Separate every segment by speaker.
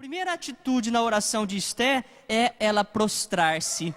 Speaker 1: primeira atitude na oração de Esther é ela prostrar-se.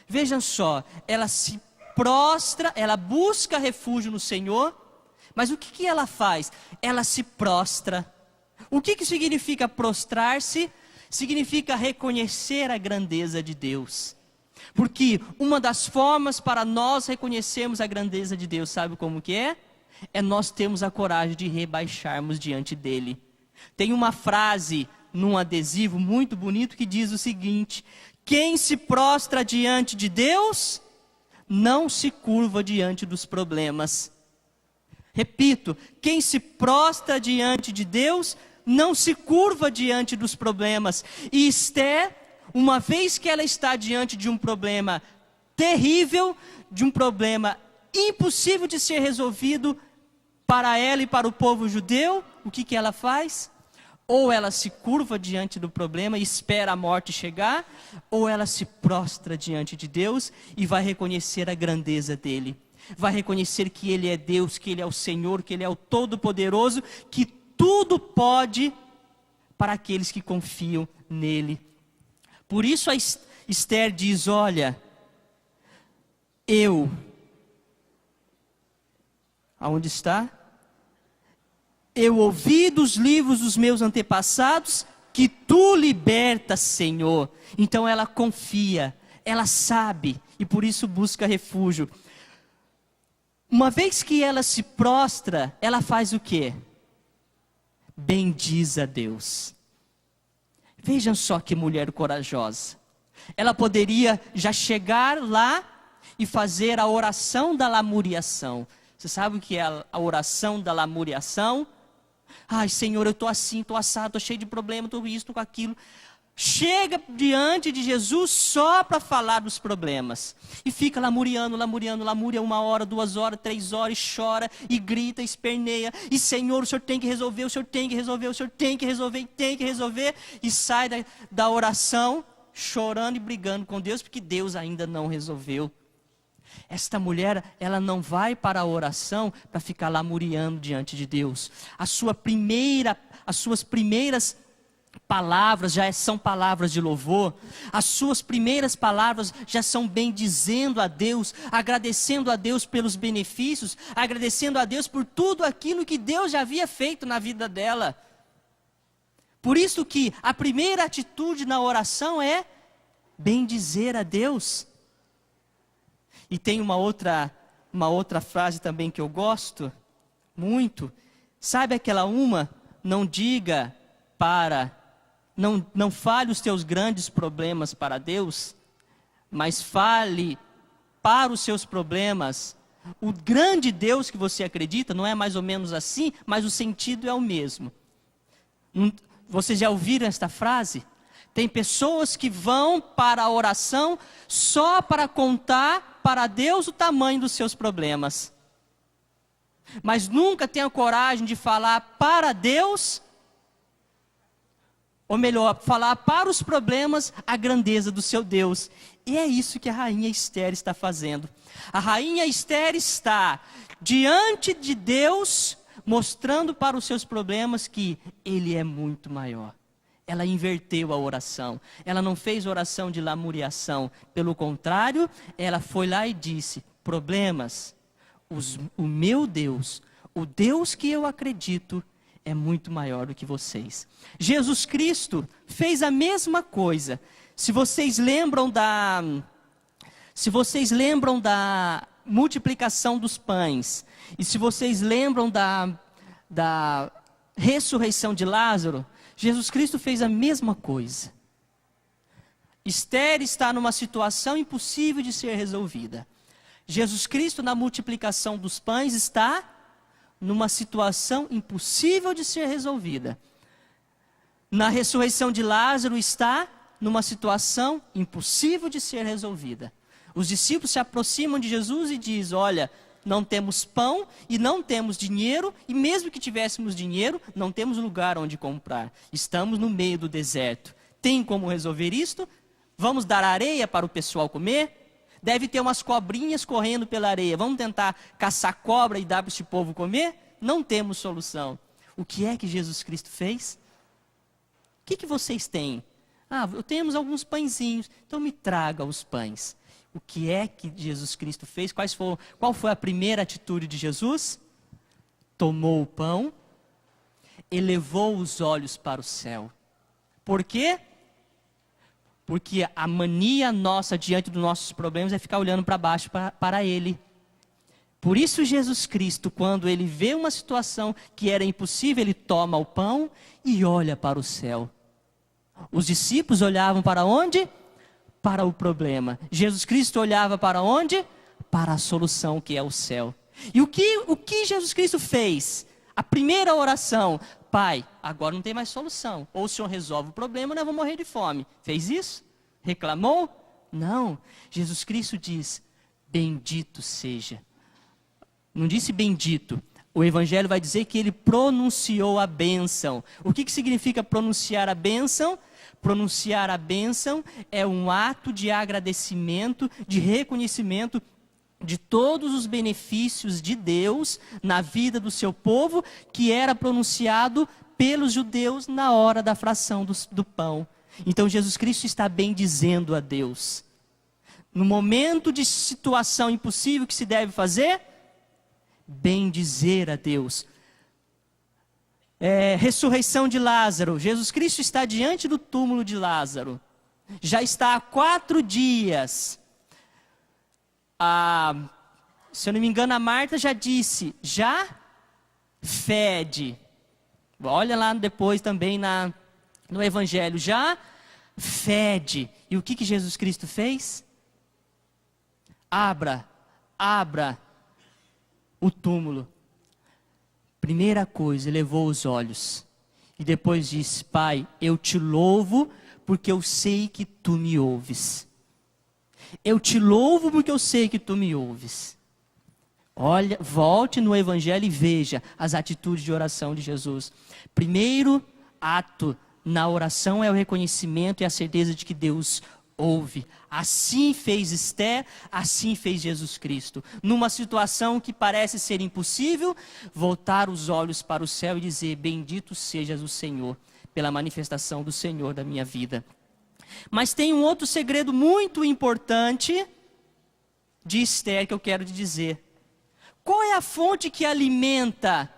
Speaker 1: Vejam só, ela se prostra, ela busca refúgio no Senhor, mas o que ela faz? Ela se prostra. O que significa prostrar-se? Significa reconhecer a grandeza de Deus. Porque uma das formas para nós reconhecermos a grandeza de Deus, sabe como que é? É nós termos a coragem de rebaixarmos diante dele. Tem uma frase num adesivo muito bonito que diz o seguinte: quem se prostra diante de Deus, não se curva diante dos problemas. Repito, quem se prostra diante de Deus, não se curva diante dos problemas. E Esther, uma vez que ela está diante de um problema terrível, de um problema impossível de ser resolvido para ela e para o povo judeu, o que ela faz? Ou ela se curva diante do problema e espera a morte chegar, ou ela se prostra diante de Deus e vai reconhecer a grandeza dele. Vai reconhecer que ele é Deus, que ele é o Senhor, que ele é o Todo-Poderoso, que tudo pode para aqueles que confiam nele. Por isso a Esther diz: olha, aonde está? Eu ouvi dos livros dos meus antepassados que tu libertas, Senhor. Então ela confia, ela sabe e por isso busca refúgio. Uma vez que ela se prostra, ela faz o quê? Bendiz a Deus. Vejam só que mulher corajosa. Ela poderia já chegar lá e fazer a oração da lamuriação. Você sabe o que é a oração da lamuriação? Ai, Senhor, eu estou assim, estou assado, estou cheio de problema, estou isso, estou com aquilo. Chega diante de Jesus só para falar dos problemas. E fica lamuriando, lamuria 1 hora, 2 horas, 3 horas, e chora, e grita, e esperneia. E Senhor, o Senhor tem que resolver, o Senhor tem que resolver, o Senhor tem que resolver, e tem que resolver. E sai da oração chorando e brigando com Deus, porque Deus ainda não resolveu. Esta mulher, ela não vai para a oração para ficar lamuriando diante de Deus. As suas primeiras palavras já são palavras de louvor. As suas primeiras palavras já são bendizendo a Deus, agradecendo a Deus pelos benefícios, agradecendo a Deus por tudo aquilo que Deus já havia feito na vida dela. Por isso que a primeira atitude na oração é bendizer a Deus. E tem uma outra frase também que eu gosto muito. Sabe aquela não diga não fale os teus grandes problemas para Deus, mas fale para os seus problemas. O grande Deus que você acredita, não é mais ou menos assim, mas o sentido é o mesmo. Vocês já ouviram esta frase? Tem pessoas que vão para a oração só para contar para Deus o tamanho dos seus problemas. Mas nunca tem a coragem de falar para Deus, ou melhor, falar para os problemas a grandeza do seu Deus. E é isso que a rainha Esther está fazendo. A rainha Esther está diante de Deus, mostrando para os seus problemas que Ele é muito maior. Ela inverteu a oração. Ela não fez oração de lamuriação. Pelo contrário, ela foi lá e disse: problemas, o meu Deus, o Deus que eu acredito, é muito maior do que vocês. Jesus Cristo fez a mesma coisa. Se vocês lembram da multiplicação dos pães, e se vocês lembram da ressurreição de Lázaro, Jesus Cristo fez a mesma coisa. Esther está numa situação impossível de ser resolvida. Jesus Cristo, na multiplicação dos pães, está numa situação impossível de ser resolvida. Na ressurreição de Lázaro, está numa situação impossível de ser resolvida. Os discípulos se aproximam de Jesus e dizem: olha, não temos pão e não temos dinheiro, e mesmo que tivéssemos dinheiro, não temos lugar onde comprar. Estamos no meio do deserto. Tem como resolver isto? Vamos dar areia para o pessoal comer? Deve ter umas cobrinhas correndo pela areia. Vamos tentar caçar cobra e dar para esse povo comer? Não temos solução. O que é que Jesus Cristo fez? O que vocês têm? Temos alguns pãezinhos, então me traga os pães. O que é que Jesus Cristo fez? Qual foi a primeira atitude de Jesus? Tomou o pão, elevou os olhos para o céu. Por quê? Porque a mania nossa diante dos nossos problemas é ficar olhando para baixo para Ele. Por isso Jesus Cristo, quando Ele vê uma situação que era impossível, Ele toma o pão e olha para o céu. Os discípulos olhavam para onde? Para o problema. Jesus Cristo olhava para onde? Para a solução, que é o céu. E o que Jesus Cristo fez? A primeira oração: Pai, agora não tem mais solução. Ou o Senhor resolve o problema, ou nós vamos morrer de fome. Fez isso? Reclamou? Não. Jesus Cristo diz: bendito seja. Não disse bendito. O Evangelho vai dizer que Ele pronunciou a bênção. O que significa pronunciar a bênção? Pronunciar a bênção é um ato de agradecimento, de reconhecimento de todos os benefícios de Deus na vida do seu povo, que era pronunciado pelos judeus na hora da fração do pão. Então Jesus Cristo está bendizendo a Deus. No momento de situação impossível, o que se deve fazer? Bendizer a Deus. Ressurreição de Lázaro. Jesus Cristo está diante do túmulo de Lázaro. Já está há 4 dias. Se eu não me engano, a Marta já disse, já fede. Olha lá depois também no Evangelho, já fede. E o que Jesus Cristo fez? Abra o túmulo. Primeira coisa, elevou os olhos. E depois disse: Pai, eu te louvo porque eu sei que tu me ouves. Eu te louvo porque eu sei que tu me ouves. Olha, volte no Evangelho e veja as atitudes de oração de Jesus. Primeiro ato na oração é o reconhecimento e a certeza de que Deus ouve. Assim fez Esther, assim fez Jesus Cristo. Numa situação que parece ser impossível, voltar os olhos para o céu e dizer: bendito sejas o Senhor, pela manifestação do Senhor da minha vida. Mas tem um outro segredo muito importante de Esther que eu quero te dizer. Qual é a fonte que alimenta?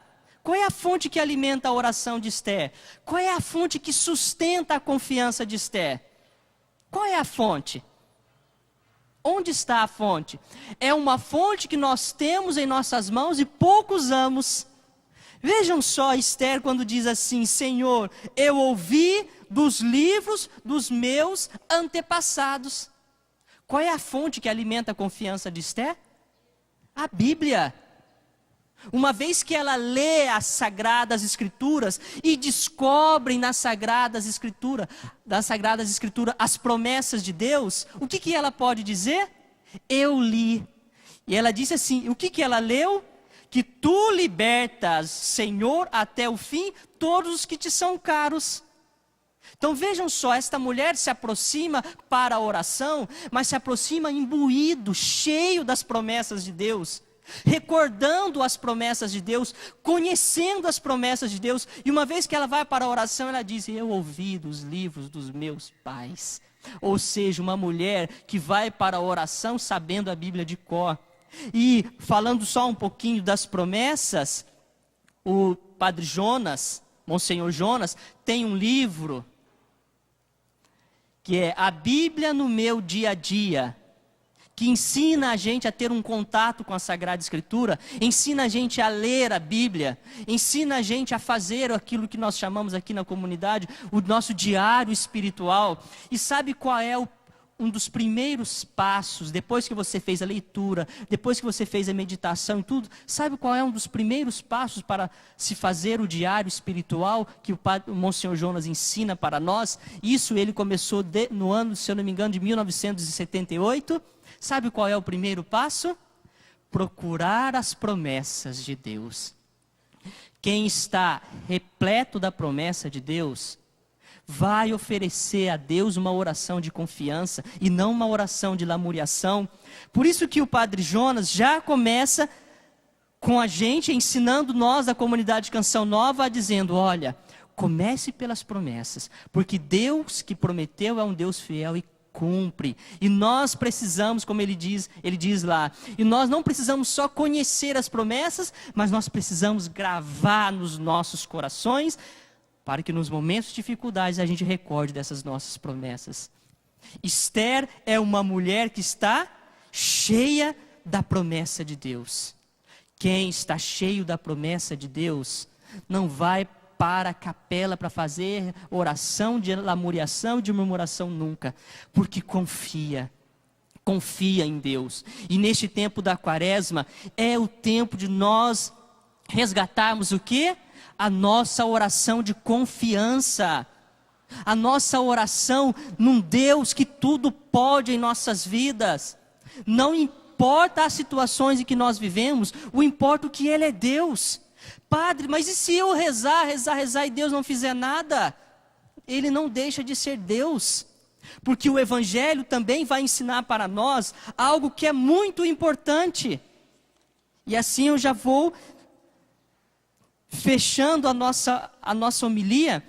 Speaker 1: Qual é a fonte que alimenta a oração de Esther? Qual é a fonte que sustenta a confiança de Esther? Qual é a fonte? Onde está a fonte? É uma fonte que nós temos em nossas mãos e pouco usamos. Vejam só Esther quando diz assim: Senhor, eu ouvi dos livros dos meus antepassados. Qual é a fonte que alimenta a confiança de Esther? A Bíblia. Uma vez que ela lê as Sagradas Escrituras e descobre nas Sagradas Escrituras as promessas de Deus, o que ela pode dizer? Eu li. E ela disse assim, o que ela leu? Que tu libertas, Senhor, até o fim, todos os que te são caros. Então vejam só, esta mulher se aproxima para a oração, mas se aproxima imbuído, cheio das promessas de Deus. Recordando as promessas de Deus, conhecendo as promessas de Deus, e uma vez que ela vai para a oração, ela diz: eu ouvi dos livros dos meus pais. Ou seja, uma mulher que vai para a oração sabendo a Bíblia de cor. E falando só um pouquinho das promessas, o padre Jonas, Monsenhor Jonas, tem um livro que é A Bíblia no Meu Dia a Dia, que ensina a gente a ter um contato com a Sagrada Escritura, ensina a gente a ler a Bíblia, ensina a gente a fazer aquilo que nós chamamos aqui na comunidade, o nosso diário espiritual. E sabe qual é um dos primeiros passos, depois que você fez a leitura, depois que você fez a meditação e tudo, sabe qual é um dos primeiros passos para se fazer o diário espiritual que o Monsenhor Jonas ensina para nós? Isso ele começou no ano, se eu não me engano, de 1978. Sabe qual é o primeiro passo? Procurar as promessas de Deus. Quem está repleto da promessa de Deus, vai oferecer a Deus uma oração de confiança e não uma oração de lamuriação. Por isso que o Padre Jonas já começa com a gente, ensinando nós da comunidade Canção Nova, dizendo: olha, comece pelas promessas, porque Deus que prometeu é um Deus fiel e cumpre. E nós precisamos, como ele diz lá, e nós não precisamos só conhecer as promessas, mas nós precisamos gravar nos nossos corações, para que nos momentos de dificuldades a gente recorde dessas nossas promessas. Esther é uma mulher que está cheia da promessa de Deus. Quem está cheio da promessa de Deus não vai para a capela para fazer oração de lamuriação, de murmuração nunca, porque confia em Deus. E neste tempo da quaresma é o tempo de nós resgatarmos o quê? A nossa oração de confiança, a nossa oração num Deus que tudo pode em nossas vidas. Não importa as situações em que nós vivemos, o importa é que Ele é Deus. Padre, mas e se eu rezar e Deus não fizer nada? Ele não deixa de ser Deus, porque o Evangelho também vai ensinar para nós algo que é muito importante. E assim eu já vou fechando a nossa homilia.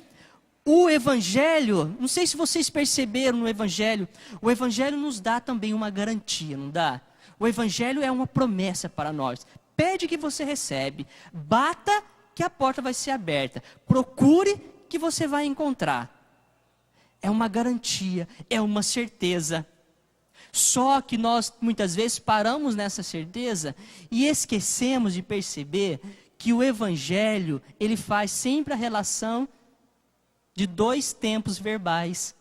Speaker 1: O Evangelho, não sei se vocês perceberam no Evangelho, o Evangelho nos dá também uma garantia, não dá? O Evangelho é uma promessa para nós. Pede que você recebe, bata que a porta vai ser aberta, procure que você vai encontrar. É uma garantia, é uma certeza. Só que nós muitas vezes paramos nessa certeza e esquecemos de perceber que o Evangelho, ele faz sempre a relação de dois tempos verbais.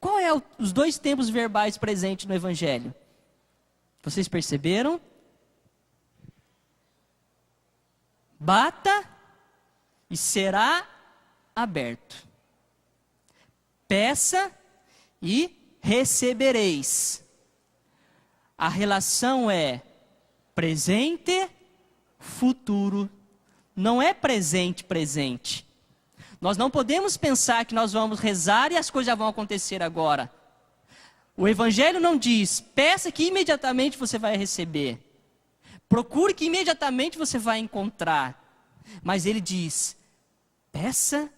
Speaker 1: Qual é os dois tempos verbais presentes no Evangelho? Vocês perceberam? Bata e será aberto. Peça e recebereis. A relação é presente, futuro. Não é presente. Nós não podemos pensar que nós vamos rezar e as coisas já vão acontecer agora. O Evangelho não diz, peça que imediatamente você vai receber. Procure que imediatamente você vai encontrar. Mas ele diz, peça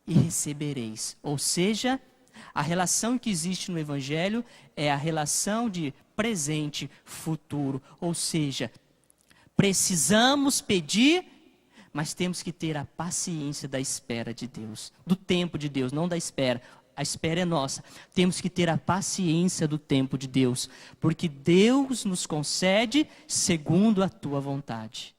Speaker 1: e recebereis. Ou seja, a relação que existe no Evangelho é a relação de presente, futuro. Ou seja, precisamos pedir, mas temos que ter a paciência da espera de Deus, do tempo de Deus, não da espera. A espera é nossa. Temos que ter a paciência do tempo de Deus, porque Deus nos concede segundo a tua vontade.